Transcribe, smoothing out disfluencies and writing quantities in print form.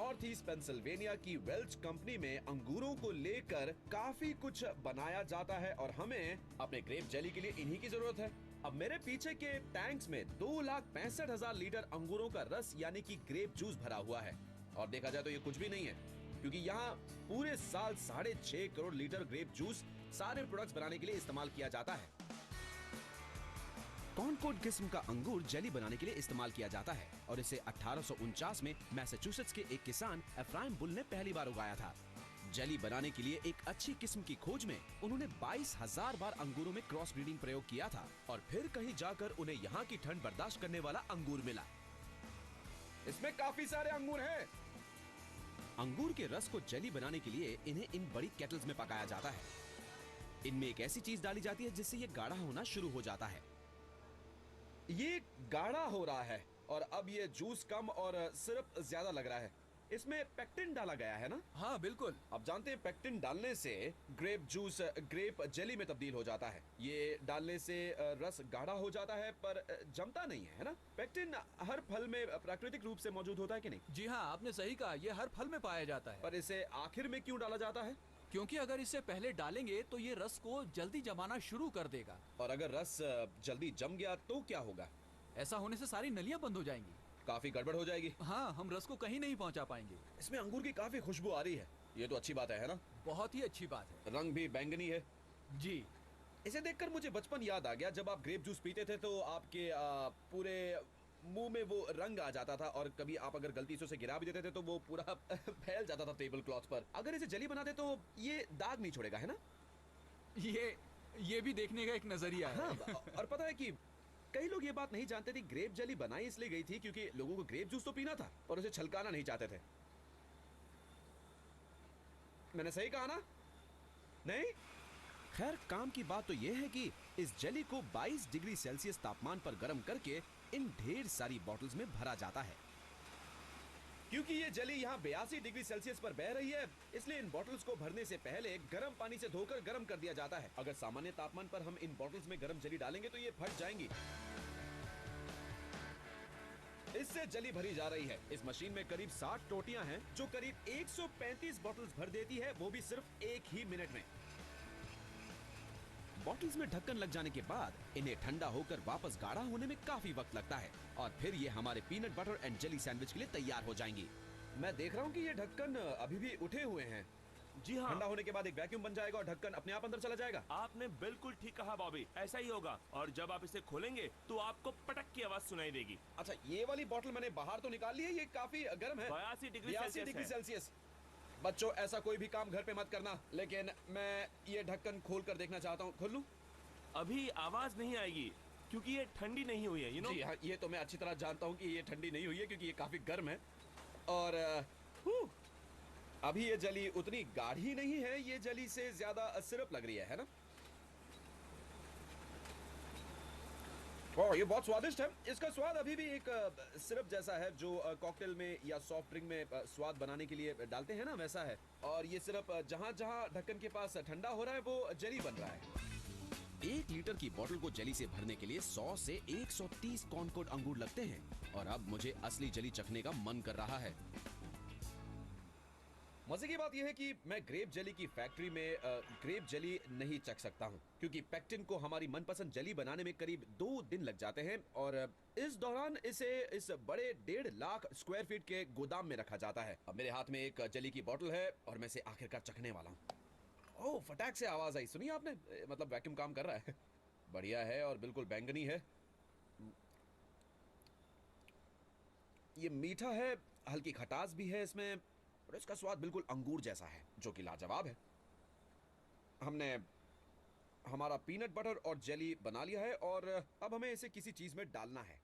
North east Pennsylvania की Welch company में अंगूरों को लेकर काफी कुछ बनाया जाता है और हमें अपने ग्रेप जेली के लिए इन्हीं की जरूरत है। अब मेरे पीछे के टैंक्स में 2,65,000 लीटर अंगूरों का रस यानी कि ग्रेप जूस भरा हुआ है। और देखा जाए तो ये कुछ भी नहीं है, क्योंकि यहाँ पूरे साल 6.5 करोड़ लीटर ग्रेप जूस सारे प्रोडक्ट्स बनाने के लिए इस्तेमाल किया जाता है। कॉनकोर्ड किस्म का अंगूर जेली बनाने के लिए इस्तेमाल किया जाता है और इसे 1849 में मैसाचुसेट्स के एक किसान एफ्राइम बुल ने पहली बार उगाया था। जेली बनाने के लिए एक अच्छी किस्म की खोज में उन्होंने 22,000 बार अंगूरों में क्रॉस ब्रीडिंग प्रयोग किया था और फिर कहीं जाकर उन्हें यहाँ की ठंड बर्दाश्त करने वाला अंगूर मिला। इसमें काफी सारे अंगूर हैं। अंगूर के रस को जेली बनाने के लिए इन्हें इन बड़ी केटल्स में पकाया जाता है। इनमें एक ऐसी चीज डाली जाती है जिससे ये गाढ़ा होना शुरू हो जाता है। ये गाढ़ा हो रहा है और अब ये जूस कम और सिरप ज्यादा लग रहा है। इसमें पेक्टिन डाला गया है ना? हाँ बिल्कुल। अब जानते हैं पेक्टिन डालने से ग्रेप जूस ग्रेप जेली में तब्दील हो जाता है। ये डालने से रस गाढ़ा हो जाता है पर जमता नहीं है ना? पेक्टिन हर फल में प्राकृतिक रूप से मौजूद होता है कि नहीं? जी हाँ, आपने सही कहा, ये हर फल में पाया जाता है। पर इसे आखिर में क्यों डाला जाता है? क्योंकि अगर इसे पहले डालेंगे तो ये रस को जल्दी जमाना शुरू कर देगा। और अगर रस जल्दी जम गया तो क्या होगा? ऐसा होने से सारी नलियां बंद हो जाएंगी, काफी गड़बड़ हो जाएगी। हाँ, हम रस को कहीं नहीं पहुंचा पाएंगे। इसमें अंगूर की काफी खुशबू आ रही है, ये तो अच्छी बात है ना? बहुत ही अच्छी बात है। रंग भी बैंगनी है। जी, इसे देखकर मुझे बचपन याद आ गया। जब आप ग्रेप जूस पीते थे तो आपके पूरे मुंह में वो रंग आ जाता था और कभी आप अगर गलती से उसे गिरा भी देते थे तो वो पूरा फैल जाता था टेबल क्लॉथ पर। अगर इसे जेली बनाते तो ये दाग नहीं छोड़ेगा, है ना? ये भी देखने का एक नजरिया है। हाँ, और पता है कि कई लोग ये बात नहीं जानते थे ग्रेप जेली बनाई इसलिए गई थी क्योंकि लोगों को ग्रेप जूस तो पीना था और उसे छलकाना नहीं चाहते थे। मैंने सही कहा ना? नहीं? खैर, काम की बात तो यह है कि इस जेली को 22 डिग्री सेल्सियस तापमान पर गर्म करके इन ढेर सारी बॉटल्स में भरा जाता है। क्योंकि ये जेली यहाँ 82 डिग्री सेल्सियस पर बह रही है, इसलिए इन बॉटल्स को भरने से पहले गर्म पानी से धोकर गर्म कर दिया जाता है। अगर सामान्य तापमान पर हम इन बॉटल्स में गर्म जेली डालेंगे तो ये फट जाएंगी। इससे जेली भरी जा रही है। इस मशीन में करीब 60 टोटियां हैं जो करीब 135 बॉटल्स भर देती है, वो भी सिर्फ 1 ही मिनट में। बॉटल्स में ढक्कन लग जाने के बाद इन्हें ठंडा होकर वापस गाढ़ा होने में काफी वक्त लगता है और फिर ये हमारे peanut butter and jelly sandwich के लिए तैयार हो जाएंगी। मैं देख रहा हूँ कि ये ढक्कन अभी भी उठे हुए हैं। जी हाँ, ठंडा होने के बाद एक वैक्यूम बन जाएगा और ढक्कन अपने आप अंदर चला जाएगा। आपने बिल्कुल ठीक कहा बॉबी, ऐसा ही होगा। और जब आप इसे खोलेंगे तो आपको पटक की आवाज सुनाई देगी। अच्छा, ये वाली बॉटल मैंने बाहर तो निकाल ली है, ये काफी गर्म है। 82 डिग्री सेल्सियस। बच्चों, ऐसा कोई भी काम घर पे मत करना, लेकिन मैं ये ढक्कन खोल कर देखना चाहता हूँ। खोल लूं? अभी आवाज नहीं आएगी क्योंकि ये ठंडी नहीं हुई है, यू नो। जी हाँ, ये तो मैं अच्छी तरह जानता हूँ कि ये ठंडी नहीं हुई है क्योंकि ये काफी गर्म है। और अभी ये जेली उतनी गाढ़ी नहीं है, ये जेली से ज्यादा सिरप लग रही है ना? ओह, ये बहुत स्वादिष्ट है। इसका स्वाद अभी भी एक सिरप जैसा है जो कॉकटेल में या सॉफ्ट ड्रिंक में स्वाद बनाने के लिए डालते हैं ना, वैसा है। और ये सिरप जहां जहां ढक्कन के पास ठंडा हो रहा है वो जेली बन रहा है। 1 लीटर की बोतल को जेली से भरने के लिए 100 से 130 कॉनकोर्ड अंगूर लगते हैं और अब मुझे असली जेली चखने का मन कर रहा है। मजे की बात यह है कि मैं ग्रेप जेली की फैक्ट्री में ग्रेप जेली नहीं चख सकता हूं क्योंकि पेक्टिन को हमारी मनपसंद जेली बनाने में करीब 2 दिन लग जाते हैं और इस दौरान इसे इस बड़े 1.5 लाख स्क्वायर फीट के गोदाम में रखा जाता है। अब मेरे हाथ में एक जेली की बोतल है और मैं इसे आखिरकार चखने वाला हूँ। ओह, फटाक से आवाज आई, सुनिए आपने? मतलब वैक्यूम काम कर रहा है। बढ़िया है और बिल्कुल बैंगनी है। ये मीठा है, हल्की खटास भी है इसमें और इसका स्वाद बिल्कुल अंगूर जैसा है जो कि लाजवाब है। हमने हमारा पीनट बटर और जेली बना लिया है और अब हमें इसे किसी चीज में डालना है।